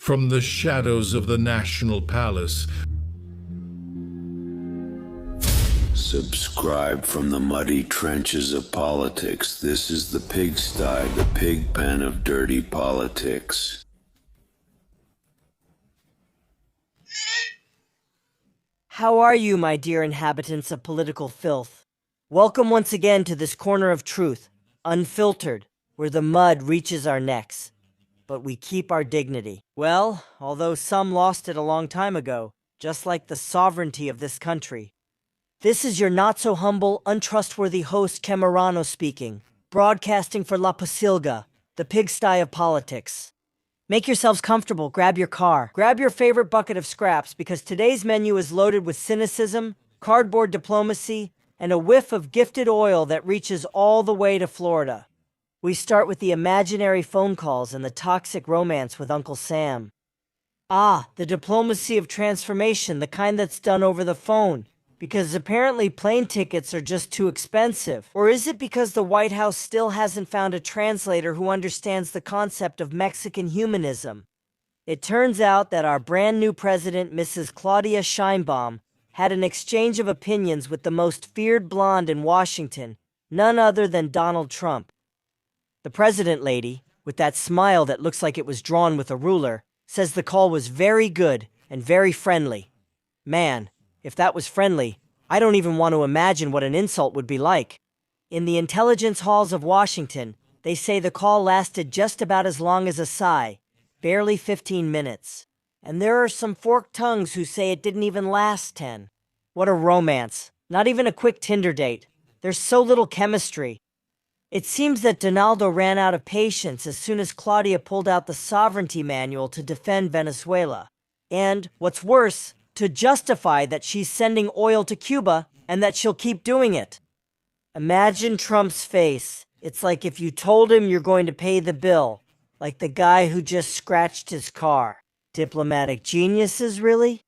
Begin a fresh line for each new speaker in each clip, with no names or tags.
from the shadows of the National Palace.
Subscribe from the muddy trenches of politics. This is the pigsty, the pig pen of dirty politics.
How are you, my dear inhabitants of political filth? Welcome once again to this corner of truth, unfiltered, where the mud reaches our necks. But we keep our dignity. Well, although some lost it a long time ago, just like the sovereignty of this country. This is your not-so-humble, untrustworthy host Camerano speaking, broadcasting for La Pasilga, the pigsty of politics. Make yourselves comfortable, grab your car, grab your favorite bucket of scraps, because today's menu is loaded with cynicism, cardboard diplomacy, and a whiff of gifted oil that reaches all the way to Florida. We start with the imaginary phone calls and the toxic romance with Uncle Sam. Ah, the diplomacy of transformation, the kind that's done over the phone. Because apparently plane tickets are just too expensive. Or is it because the White House still hasn't found a translator who understands the concept of Mexican humanism? It turns out that our brand new president, Mrs. Claudia Sheinbaum, had an exchange of opinions with the most feared blonde in Washington, none other than Donald Trump. The president lady, with that smile that looks like it was drawn with a ruler, says the call was very good and very friendly. Man, if that was friendly, I don't even want to imagine what an insult would be like. In the intelligence halls of Washington, they say the call lasted just about as long as a sigh, barely 15 minutes. And there are some forked tongues who say it didn't even last 10. What a romance. Not even a quick Tinder date. There's so little chemistry. It seems that Donaldo ran out of patience as soon as Claudia pulled out the sovereignty manual to defend Venezuela. And, what's worse, to justify that she's sending oil to Cuba and that she'll keep doing it. Imagine Trump's face. It's like if you told him you're going to pay the bill, like the guy who just scratched his car. Diplomatic geniuses, really?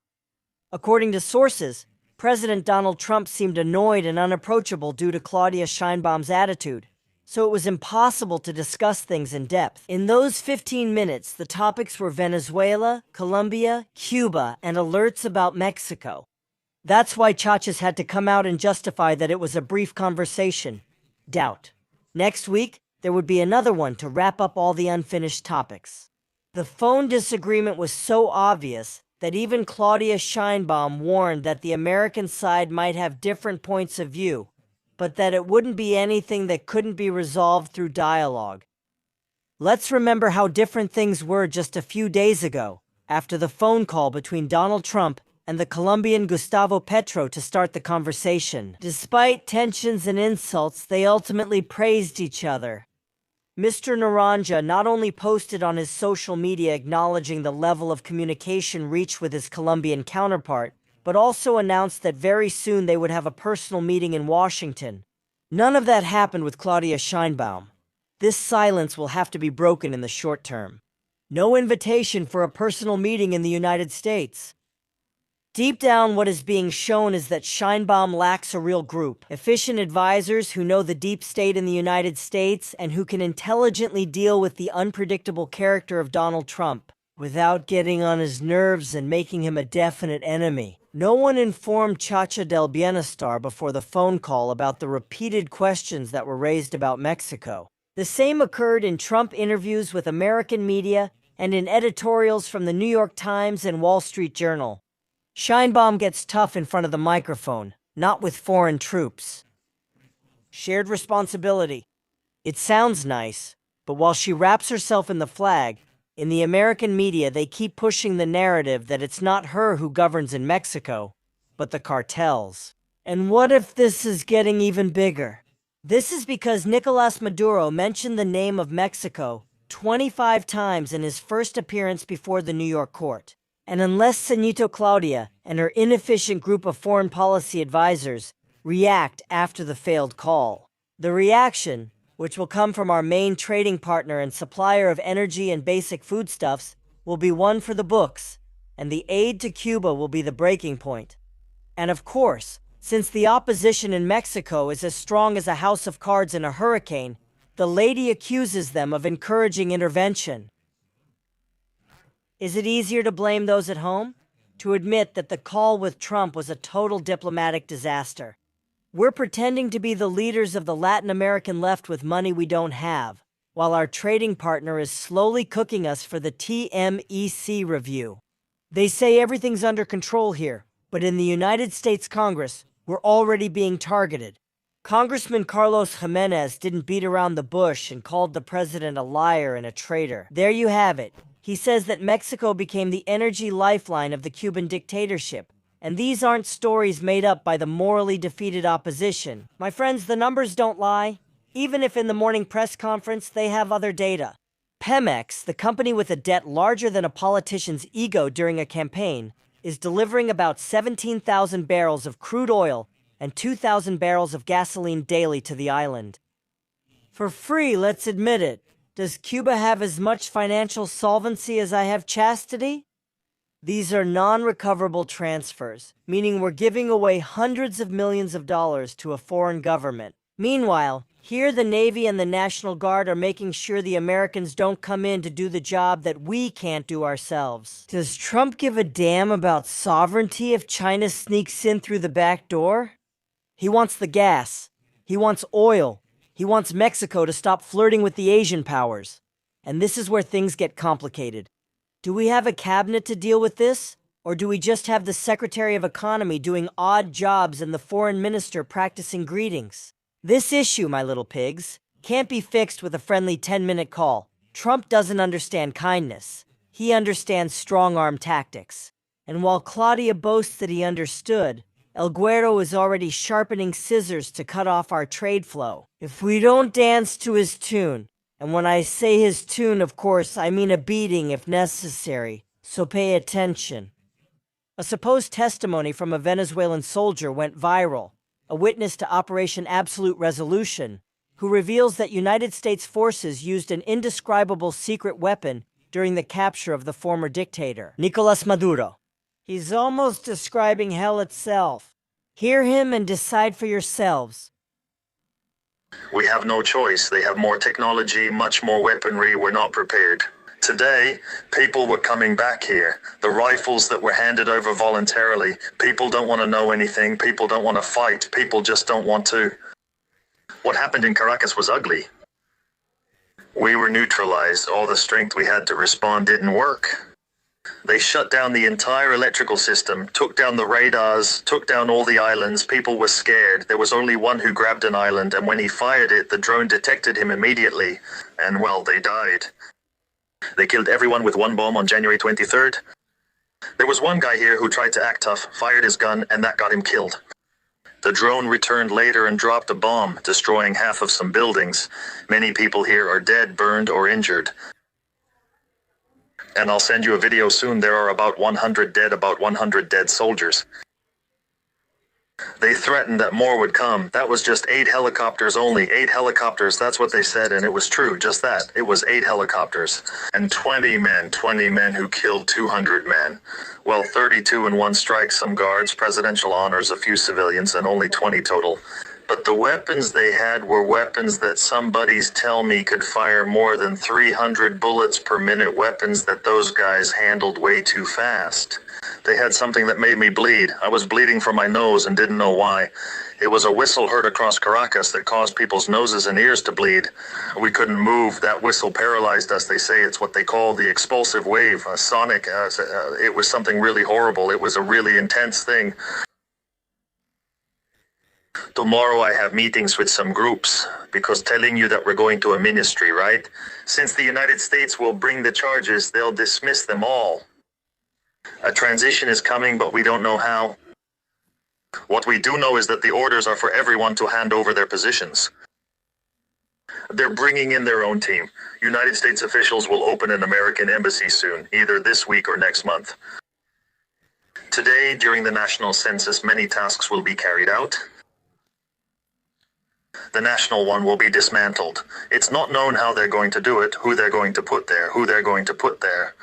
According to sources, President Donald Trump seemed annoyed and unapproachable due to Claudia Sheinbaum's attitude, so it was impossible to discuss things in depth. In those 15 minutes, the topics were Venezuela, Colombia, Cuba, and alerts about Mexico. That's why Chachas had to come out and justify that it was a brief conversation. Doubt. Next week, there would be another one to wrap up all the unfinished topics. The phone disagreement was so obvious that even Claudia Sheinbaum warned that the American side might have different points of view, but that it wouldn't be anything that couldn't be resolved through dialogue. Let's remember how different things were just a few days ago, after the phone call between Donald Trump and the Colombian Gustavo Petro to start the conversation. Despite tensions and insults, they ultimately praised each other. Mr. Naranja not only posted on his social media acknowledging the level of communication reached with his Colombian counterpart, but also announced that very soon they would have a personal meeting in Washington. None of that happened with Claudia Sheinbaum. This silence will have to be broken in the short term. No invitation for a personal meeting in the United States. Deep down, what is being shown is that Sheinbaum lacks a real group, efficient advisors who know the deep state in the United States and who can intelligently deal with the unpredictable character of Donald Trump, without getting on his nerves and making him a definite enemy. No one informed Chacha del Bienestar before the phone call about the repeated questions that were raised about Mexico. The same occurred in Trump interviews with American media and in editorials from the New York Times and Wall Street Journal. Sheinbaum gets tough in front of the microphone, not with foreign troops. Shared responsibility. It sounds nice, but while she wraps herself in the flag, in the American media they keep pushing the narrative that it's not her who governs in Mexico, but the cartels. And what if this is getting even bigger? This is because Nicolás Maduro mentioned the name of Mexico 25 times in his first appearance before the New York court. And unless Señorita Claudia and her inefficient group of foreign policy advisors react after the failed call, the reaction, which will come from our main trading partner and supplier of energy and basic foodstuffs, will be one for the books, and the aid to Cuba will be the breaking point. And of course, since the opposition in Mexico is as strong as a house of cards in a hurricane, the lady accuses them of encouraging intervention. Is it easier to blame those at home? To admit that the call with Trump was a total diplomatic disaster. We're pretending to be the leaders of the Latin American left with money we don't have, while our trading partner is slowly cooking us for the TMEC review. They say everything's under control here, but in the United States Congress, we're already being targeted. Congressman Carlos Jimenez didn't beat around the bush and called the president a liar and a traitor. There you have it. He says that Mexico became the energy lifeline of the Cuban dictatorship. And these aren't stories made up by the morally defeated opposition. My friends, the numbers don't lie, even if in the morning press conference they have other data. Pemex, the company with a debt larger than a politician's ego during a campaign, is delivering about 17,000 barrels of crude oil and 2,000 barrels of gasoline daily to the island. For free, let's admit it. Does Cuba have as much financial solvency as I have chastity? These are non-recoverable transfers, meaning we're giving away hundreds of millions of dollars to a foreign government. Meanwhile, here the Navy and the National Guard are making sure the Americans don't come in to do the job that we can't do ourselves. Does Trump give a damn about sovereignty if China sneaks in through the back door? He wants the gas. He wants oil. He wants Mexico to stop flirting with the Asian powers. And this is where things get complicated. Do we have a cabinet to deal with this? Or do we just have the Secretary of Economy doing odd jobs and the foreign minister practicing greetings? This issue, my little pigs, can't be fixed with a friendly 10-minute call. Trump doesn't understand kindness. He understands strong-arm tactics. And while Claudia boasts that he understood, El Guero is already sharpening scissors to cut off our trade flow. If we don't dance to his tune, and when I say his tune, of course, I mean a beating if necessary, so pay attention. A supposed testimony from a Venezuelan soldier went viral, a witness to Operation Absolute Resolution, who reveals that United States forces used an indescribable secret weapon during the capture of the former dictator, Nicolas Maduro. He's almost describing hell itself. Hear him and decide for yourselves.
We have no choice. They have more technology, much more weaponry. We're not prepared. Today, people were coming back here. The rifles that were handed over voluntarily. People don't want to know anything. People don't want to fight. People just don't want to. What happened in Caracas was ugly. We were neutralized. All the strength we had to respond didn't work. They shut down the entire electrical system, took down the radars, took down all the islands. People were scared. There was only one who grabbed an island, and when he fired it, the drone detected him immediately. And, well, they died. They killed everyone with one bomb on January 23rd. There was one guy here who tried to act tough, fired his gun, and that got him killed. The drone returned later and dropped a bomb, destroying half of some buildings. Many people here are dead, burned, or injured. And I'll send you a video soon. There are about 100 dead soldiers. They threatened that more would come. That was just 8 helicopters only. 8 helicopters, that's what they said, and it was true, just that. It was 8 helicopters. And 20 men who killed 200 men. Well, 32 in one strike, some guards, presidential honors, a few civilians, and only 20 total. But the weapons they had were weapons that some buddies tell me could fire more than 300 bullets per minute, weapons that those guys handled way too fast. They had something that made me bleed. I was bleeding from my nose and didn't know why. It was a whistle heard across Caracas that caused people's noses and ears to bleed. We couldn't move. That whistle paralyzed us. They say it's what they call the expulsive wave, a sonic. It was something really horrible. It was a really intense thing. Tomorrow I have meetings with some groups, because telling you that we're going to a ministry, right? Since the United States will bring the charges, they'll dismiss them all. A transition is coming, but we don't know how. What we do know is that the orders are for everyone to hand over their positions. They're bringing in their own team. United States officials will open an American embassy soon, either this week or next month. Today, during the national census, many tasks will be carried out. The national one will be dismantled. It's not known how they're going to do it, who they're going to put there, who they're going to put there.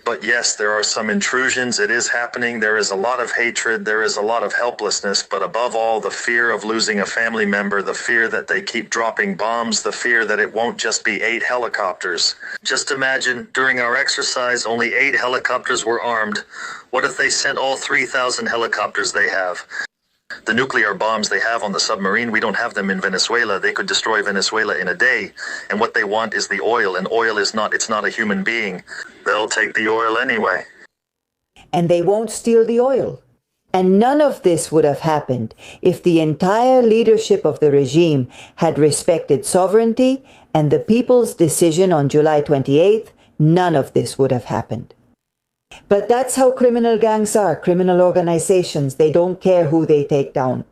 But yes, there are some intrusions. It is happening. There is a lot of hatred. There is a lot of helplessness. But above all, the fear of losing a family member, the fear that they keep dropping bombs, the fear that it won't just be 8 helicopters. Just imagine, during our exercise, only 8 helicopters were armed. What if they sent all 3,000 helicopters they have? The nuclear bombs they have on the submarine, we don't have them in Venezuela. They could destroy Venezuela in a day. And what they want is the oil, and oil is not, it's not a human being. They'll take the oil anyway.
And they won't steal the oil. And none of this would have happened if the entire leadership of the regime had respected sovereignty and the people's decision on July 28th. None of this would have happened. But that's how criminal gangs are, criminal organizations. They don't care who they take down.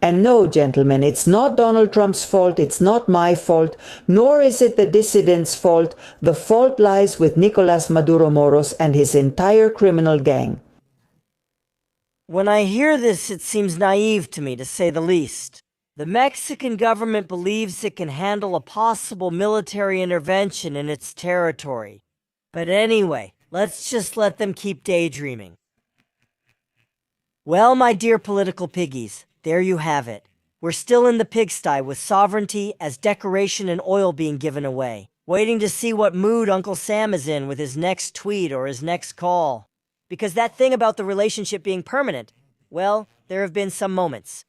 And no, gentlemen, it's not Donald Trump's fault. It's not my fault, nor is it the dissidents' fault. The fault lies with Nicolas Maduro Moros and his entire criminal gang.
When I hear this, it seems naive to me, to say the least. The Mexican government believes it can handle a possible military intervention in its territory. But anyway, let's just let them keep daydreaming. Well, my dear political piggies, there you have it. We're still in the pigsty with sovereignty as decoration and oil being given away, waiting to see what mood Uncle Sam is in with his next tweet or his next call. Because that thing about the relationship being permanent, well, there have been some moments.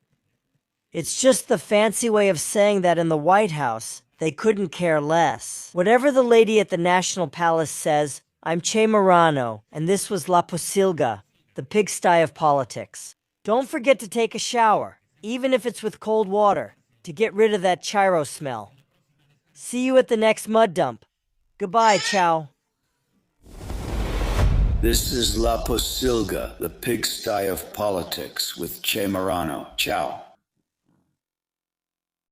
It's just the fancy way of saying that in the White House, they couldn't care less. Whatever the lady at the National Palace says, I'm Che Morano, and this was La Posilga, the pigsty of politics. Don't forget to take a shower, even if it's with cold water, to get rid of that chiro smell. See you at the next mud dump. Goodbye, ciao.
This is La Posilga, the pigsty of politics with Che Morano. Ciao.